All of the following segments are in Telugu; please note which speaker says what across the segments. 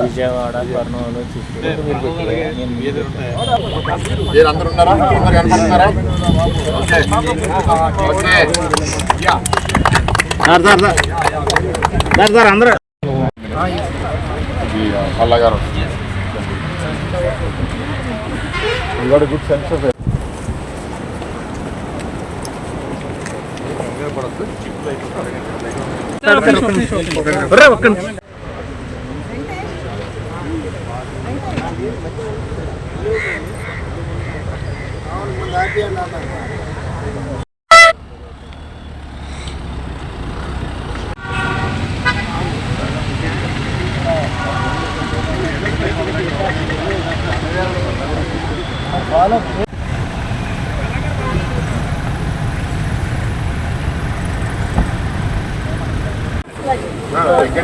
Speaker 1: విజయవాడ, కర్నూలు, చిత్తూరు. అందరూ
Speaker 2: పల్లగారు గుడ్ సెన్స్ ఆఫ్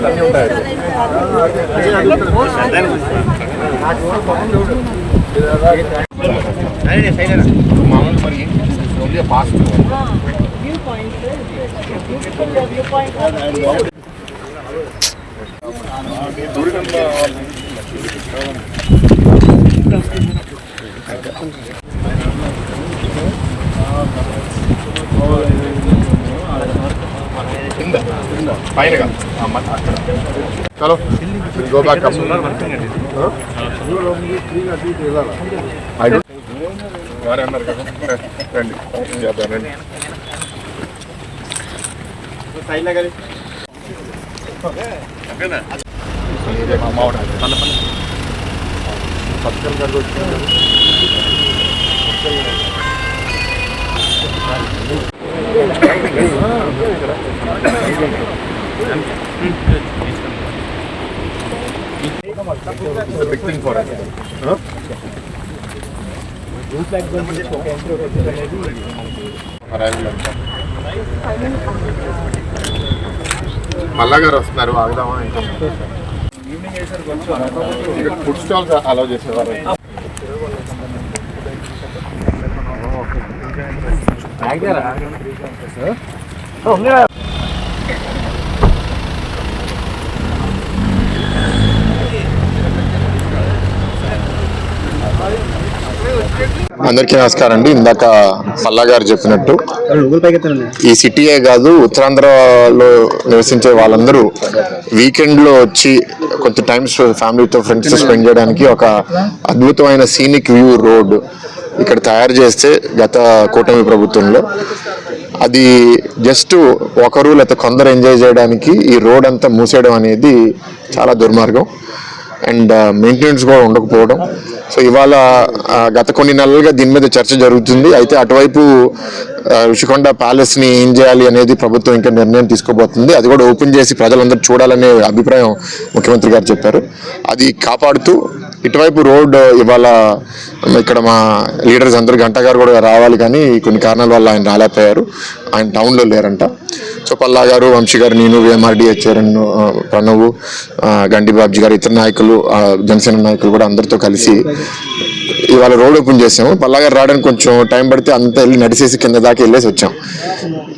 Speaker 2: అన్నీ ఉంటాయి. మామూలు మరి ఓన్లీ ఫాస్ట్ పైన చలో గో బ్యాక్ వారే అన్నారు కదా రండి చేద్దాం రండి పచ్చని గారికి వచ్చింది big thing for us. మల్లా గారు వస్తున్నారు ఆగుదామా ఇంకా ఫుడ్ స్టాల్స్ అలౌ చేసేవారు అందరికీ నమస్కారం అండి. ఇందాక పల్లా గారు చెప్పినట్టు ఈ సిటీయే కాదు ఉత్తరాంధ్రలో నివసించే వాళ్ళందరూ వీకెండ్లో వచ్చి కొంత టైం ఫ్యామిలీతో ఫ్రెండ్స్తో స్పెండ్ చేయడానికి ఒక అద్భుతమైన సీనిక్ వ్యూ రోడ్ ఇక్కడ తయారు చేస్తే గత కూటమి ప్రభుత్వంలో అది జస్ట్ ఒకరు లేకపోతే కొందరు ఎంజాయ్ చేయడానికి ఈ రోడ్ అంతా మూసేయడం అనేది చాలా దుర్మార్గం అండ్ మెయింటెనెన్స్ కూడా ఉండకపోవడం. సో ఇవాళ గత కొన్ని నెలలుగా దీని మీద చర్చ జరుగుతుంది. అయితే అటువైపు ఋషికొండ ప్యాలెస్ని ఏం చేయాలి అనేది ప్రభుత్వం ఇంకా నిర్ణయం తీసుకోబోతుంది. అది కూడా ఓపెన్ చేసి ప్రజలందరూ చూడాలనే అభిప్రాయం ముఖ్యమంత్రి గారు చెప్పారు. అది కాపాడుతూ ఇటువైపు రోడ్ ఇవాళ ఇక్కడ మా లీడర్స్ అందరూ గంట గారు కూడా రావాలి కానీ కొన్ని కారణాల వల్ల ఆయన రాలేకపోయారు. ఆయన టౌన్లో లేరంట. సో పల్లా గారు, వంశీ గారు, నేను, VMRDH చైర్మన్ ప్రణవ్, గండి బాబ్జీ గారు, ఇతర నాయకులు, జనసేన నాయకులు కూడా అందరితో కలిసి ఇవాళ రోడ్ ఓపెన్ చేసాము. పల్లా గారు రావడానికి కొంచెం టైం పడితే అంతా వెళ్ళి నడిచేసి కింద దాకా వెళ్ళేసి వచ్చాం.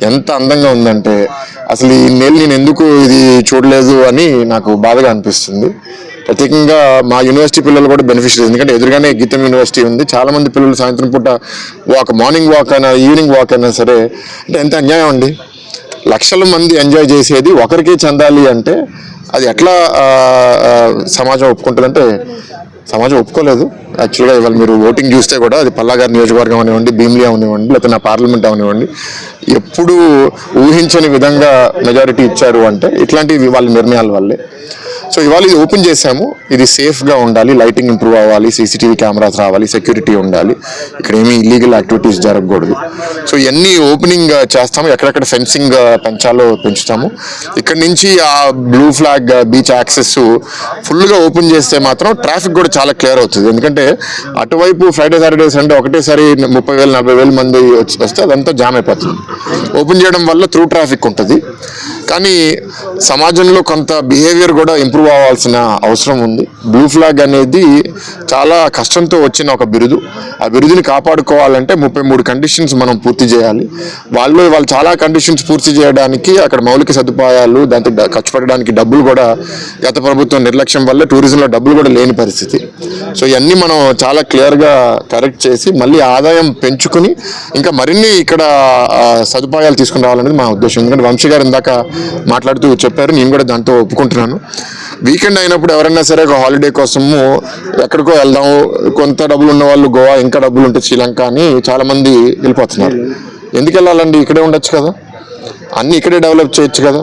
Speaker 2: ఎంత అందంగా ఉందంటే అసలు ఈ నెల నేను ఎందుకు ఇది చూడలేదు అని నాకు బాధగా అనిపిస్తుంది. ప్రత్యేకంగా మా యూనివర్సిటీ పిల్లలు కూడా బెనిఫిషియరీ, ఎందుకంటే ఎదురుగానే గీతం యూనివర్సిటీ ఉంది. చాలామంది పిల్లలు సాయంత్రం పూట మార్నింగ్ వాక్ అయినా ఈవినింగ్ వాక్ అయినా సరే అంటే ఎంత అన్యాయం అండి. లక్షల మంది ఎంజాయ్ చేసేది ఒకరికే చెందాలి అంటే అది ఎట్లా సమాజం ఒప్పుకుంటుందంటే సమాజం ఒప్పుకోలేదు. యాక్చువల్గా ఇవాళ మీరు ఓటింగ్ చూస్తే కూడా అది పల్లాగారి నియోజకవర్గం అనివ్వండి, భీమిలి అవనివ్వండి, లేకపోతే నా పార్లమెంట్ అవనివ్వండి, ఎప్పుడు ఊహించని విధంగా మెజారిటీ ఇచ్చారు అంటే ఇట్లాంటివి వాళ్ళ నిర్ణయాల వల్లే. సో ఇవాళ ఇది ఓపెన్ చేసాము. ఇది సేఫ్గా ఉండాలి, లైటింగ్ ఇంప్రూవ్ అవ్వాలి, CCTV కెమెరాస్ రావాలి, సెక్యూరిటీ ఉండాలి, ఇక్కడ ఏమీ ఇల్లీగల్ యాక్టివిటీస్ జరగకూడదు. సో ఇవన్నీ ఓపెనింగ్ చేస్తాము. ఎక్కడెక్కడ ఫెన్సింగ్ పెంచాలో పెంచుతాము. ఇక్కడ నుంచి ఆ బ్లూ ఫ్లాగ్ బీచ్ యాక్సెస్ ఫుల్గా ఓపెన్ చేస్తే మాత్రం ట్రాఫిక్ కూడా చాలా క్లియర్ అవుతుంది. ఎందుకంటే అటువైపు ఫ్రైడే సాటర్డే సండే ఒకటేసారి 30,000-40,000 మంది వస్తే అదంతా జామ్ అయిపోతుంది. ఓపెన్ చేయడం వల్ల త్రూ ట్రాఫిక్ ఉంటుంది. కానీ సమాజంలో కొంత బిహేవియర్ కూడా ఇంప్రూవ్ ఇంప్రూవ్ అవ్వాల్సిన అవసరం ఉంది. బ్లూ ఫ్లాగ్ అనేది చాలా కష్టంతో వచ్చిన ఒక బిరుదు. ఆ బిరుదుని కాపాడుకోవాలంటే 33 కండిషన్స్ మనం పూర్తి చేయాలి. వాళ్ళు చాలా కండిషన్స్ పూర్తి చేయడానికి అక్కడ మౌలిక సదుపాయాలు, దాంతో ఖర్చు పెట్టడానికి డబ్బులు కూడా గత ప్రభుత్వం నిర్లక్ష్యం వల్ల టూరిజంలో డబ్బులు కూడా లేని పరిస్థితి. సో ఇవన్నీ మనం చాలా క్లియర్గా కరెక్ట్ చేసి మళ్ళీ ఆదాయం పెంచుకుని ఇంకా మరిన్ని ఇక్కడ సదుపాయాలు తీసుకుని రావాలనేది మా ఉద్దేశం. ఎందుకంటే వంశీ గారు ఇందాక మాట్లాడుతూ చెప్పారు, నేను కూడా దాంతో ఒప్పుకుంటున్నాను. వీకెండ్ అయినప్పుడు ఎవరైనా సరే ఒక హాలిడే కోసము ఎక్కడికో వెళ్దాం, కొంత డబ్బులు ఉన్న వాళ్ళు గోవా, ఇంకా డబ్బులు ఉంటే శ్రీలంక అని చాలా మంది వెళ్ళిపోతున్నారు. ఎందుకు వెళ్ళాలండి? ఇక్కడే ఉండొచ్చు కదా, అన్ని ఇక్కడే డెవలప్ చేయొచ్చు కదా.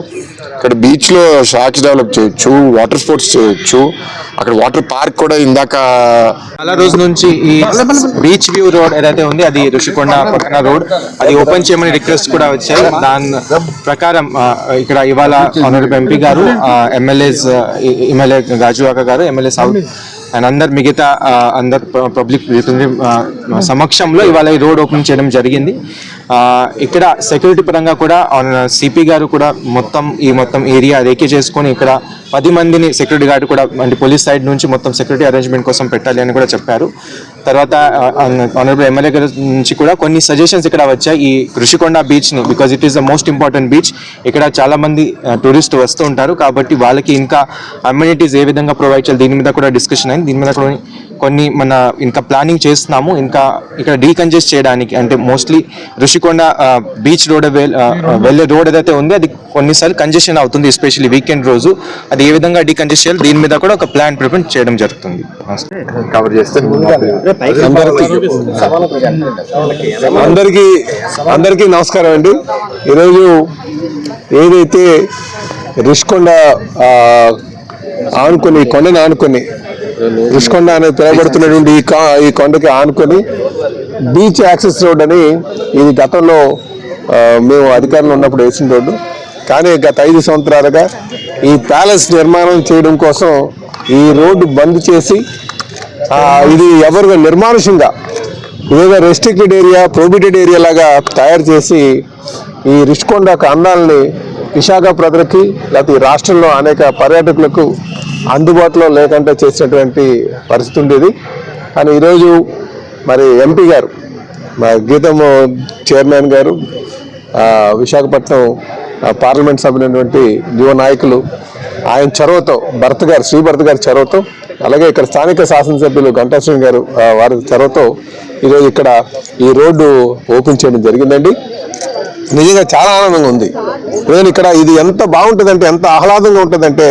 Speaker 2: ఇక్కడ బీచ్లో షాక్స్ డెవలప్ చేయొచ్చు, వాటర్ స్పోర్ట్స్ చేయొచ్చు, అక్కడ వాటర్ పార్క్ కూడా ఇందాక
Speaker 3: చాలా రోజుల నుంచి ఈ బీచ్ వ్యూ రోడ్ ఏదైతే ఉంది అది ఋషికొండ పక్కన రోడ్ అది ఓపెన్ చేయమని రిక్వెస్ట్ కూడా వచ్చాయి. దాని ప్రకారం ఇక్కడ ఇవాళ ఆనరబుల్ ఎంపీ గారు, ఎమ్మెల్యే గాజువాక గారు, ఎమ్మెల్యే సౌత్ అండ్ అందరు మిగతా అందరు పబ్లిక్ సమక్షంలో ఇవాళ ఈ రోడ్ ఓపెన్ చేయడం జరిగింది. ఇక్కడ సెక్యూరిటీ పరంగా కూడా సిపి గారు కూడా మొత్తం ఏరియా రేఖీ చేసుకొని ఇక్కడ 10 మందిని సెక్యూరిటీ గార్డ్ కూడా అంటే పోలీస్ సైడ్ నుంచి మొత్తం సెక్యూరిటీ అరేంజ్మెంట్ కోసం పెట్టాలి అని కూడా చెప్పారు. తర్వాత ఆనరబుల్ ఎమ్మెల్యే గారి నుంచి కూడా కొన్ని సజెషన్స్ ఇక్కడ వచ్చాయి. ఈ ఋషికొండ బీచ్ని, because it is the most important beach, ఇక్కడ చాలా మంది టూరిస్ట్ వస్తూ ఉంటారు కాబట్టి వాళ్ళకి ఇంకా అమ్యూనిటీస్ ఏ విధంగా ప్రొవైడ్ చేయాలి దీని మీద కూడా డిస్కషన్ అయింది. దీని మీద కూడా కొన్ని మన ఇంకా ప్లానింగ్ చేస్తున్నాము. ఇంకా ఇక్కడ డీకంజెస్ట్ చేయడానికి అంటే మోస్ట్లీ ఋషికొండ బీచ్ రోడ్ వెళ్ళే రోడ్ ఏదైతే ఉందో అది కొన్నిసార్లు కంజెషన్ అవుతుంది, ఎస్పెషల్లీ వీకెండ్ రోజు. అది ఏ విధంగా డీకంజెస్ట్ చేయాలి దీని మీద కూడా ఒక ప్లాన్ ప్రిపేర్ చేయడం జరుగుతుంది.
Speaker 2: కవర్ చేస్తే
Speaker 4: అందరికీ నమస్కారం అండి. ఈరోజు ఏదైతే ఋషికొండ ఆనుకొని కొండని ఆనుకొని ఋషికొండ అనేది పిలువబడుతున్నటువంటి ఈ కొండకి ఆనుకొని బీచ్ యాక్సెస్ రోడ్ అని ఇది గతంలో మేము అధికారంలో ఉన్నప్పుడు వేసిన రోడ్డు. కానీ గత 5 సంవత్సరాలుగా ఈ ప్యాలెస్ నిర్మాణం చేయడం కోసం ఈ రోడ్డు బంద్ చేసి ఇది ఎవరు నిర్మానుషంగా ఏదో రెస్ట్రిక్టెడ్ ఏరియా, ప్రొహిబిటెడ్ ఏరియా లాగా తయారు చేసి ఈ ఋషికొండ అందాలని విశాఖ ప్రజలకి లేకపోతే ఈ రాష్ట్రంలో అనేక పర్యాటకులకు అందుబాటులో లేకుండా చేసినటువంటి పరిస్థితి ఉండేది. కానీ ఈరోజు మరి ఎంపీ గారు, మా గీతం చైర్మన్ గారు, విశాఖపట్నం పార్లమెంట్ సభ్యులైనటువంటి యువ నాయకులు ఆయన చొరవతో, శ్రీభరత్ గారి చొరవతో, అలాగే ఇక్కడ స్థానిక శాసనసభ్యులు గంటాశ్రీ గారు వారి చొరవతో ఈరోజు ఇక్కడ ఈ రోడ్డు ఓపెన్ చేయడం జరిగిందండి. నిజంగా చాలా ఆనందంగా ఉంది. నేను ఇక్కడ ఇది ఎంత బాగుంటుందంటే, ఎంత ఆహ్లాదంగా ఉంటుందంటే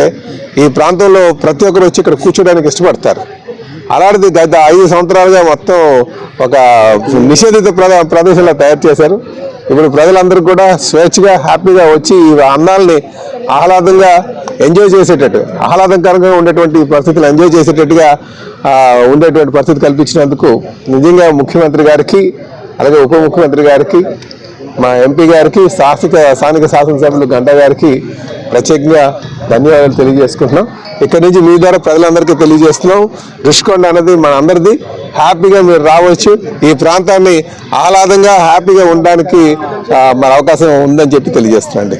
Speaker 4: ఈ ప్రాంతంలో ప్రతి ఒక్కరు వచ్చి ఇక్కడ కూర్చోడానికి ఇష్టపడతారు. అలాంటిది గత 5 సంవత్సరాలుగా మొత్తం ఒక నిషేధిత ప్రదేశంలో తయారు చేశారు. ఇప్పుడు ప్రజలందరూ కూడా స్వేచ్ఛగా హ్యాపీగా వచ్చి ఈ అందాలని ఆహ్లాదంగా ఎంజాయ్ చేసేటట్టు, ఆహ్లాదకరంగా ఉండేటువంటి పరిస్థితులు ఎంజాయ్ చేసేటట్టుగా ఉండేటువంటి పరిస్థితి కల్పించినందుకు నిజంగా ముఖ్యమంత్రి గారికి, అలాగే ఉప ముఖ్యమంత్రి గారికి, మా ఎంపీ గారికి, స్థానిక శాసనసభ్యులు గంటా గారికి ప్రత్యేకంగా ధన్యవాదాలు తెలియజేసుకుంటున్నాం. ఇక్కడి నుంచి మీ ద్వారా ప్రజలందరికీ తెలియజేస్తున్నాం, ఋషికొండ అనేది మన అందరిది. హ్యాపీగా మీరు రావచ్చు, ఈ ప్రాంతాన్ని ఆహ్లాదంగా హ్యాపీగా ఉండడానికి మన అవకాశం ఉందని చెప్పి తెలియజేస్తున్నాండి.